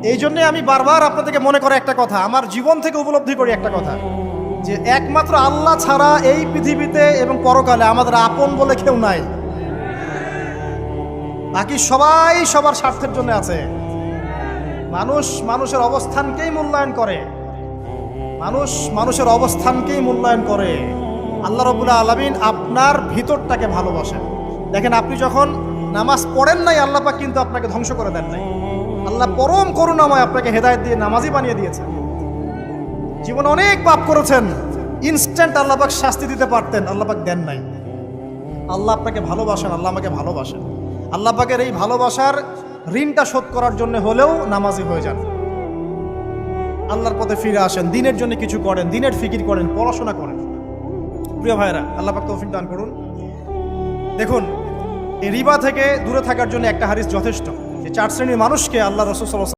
এই জন্যে আমি বারবার আপনাদেরকে মনে করে একটা কথা, আমার জীবন থেকে উপলব্ধি করি একটা কথা, যে একমাত্র আল্লাহ ছাড়া এই পৃথিবীতে এবং পরকালে আমাদের আপন বলে কেউ নাই। বাকি সবাই সবার স্বার্থের জন্য আছে। মানুষ মানুষের অবস্থানকেই মূল্যায়ন করে, মানুষ মানুষের অবস্থানকেই মূল্যায়ন করে। আল্লাহ রাব্বুল আলামিন আপনার ভিতরটাকে ভালোবাসেন। দেখেন, আপনি যখন নামাজ পড়েন নাই, আল্লাহ পাক কিন্তু আপনাকে ধ্বংস করে দেন নাই। আল্লাহ পরম করুণাময় আপনাকে হেদায়েত দিয়ে নামাজি বানিয়ে দিয়েছেন। জীবনে অনেক পাপ করেছেন, ইনস্ট্যান্ট আল্লাহ পাক শাস্তি দিতে পারতেন, আল্লাহ পাক দেন নাই। আল্লাহ আপনাকে ভালোবাসেন, আল্লাহ আমাকে ভালোবাসেন। আল্লাহ পাকের এই ভালোবাসার ঋণটা শোধ করার জন্য হলেও নামাজি হয়ে যান, আল্লাহর পথে ফিরে আসেন, দিনের জন্য কিছু করেন, দিনের ফিকির করেন, পড়াশোনা করেন। প্রিয় ভাইরা, আল্লাহ পাক তৌফিক দান করুন। দেখুন, এই রিবা থেকে দূরে থাকার জন্য একটা হাদিস যথেষ্ট, যে 4 শ্রেণীর মানুষকে আল্লাহ রাসূল সাল্লাল্লাহু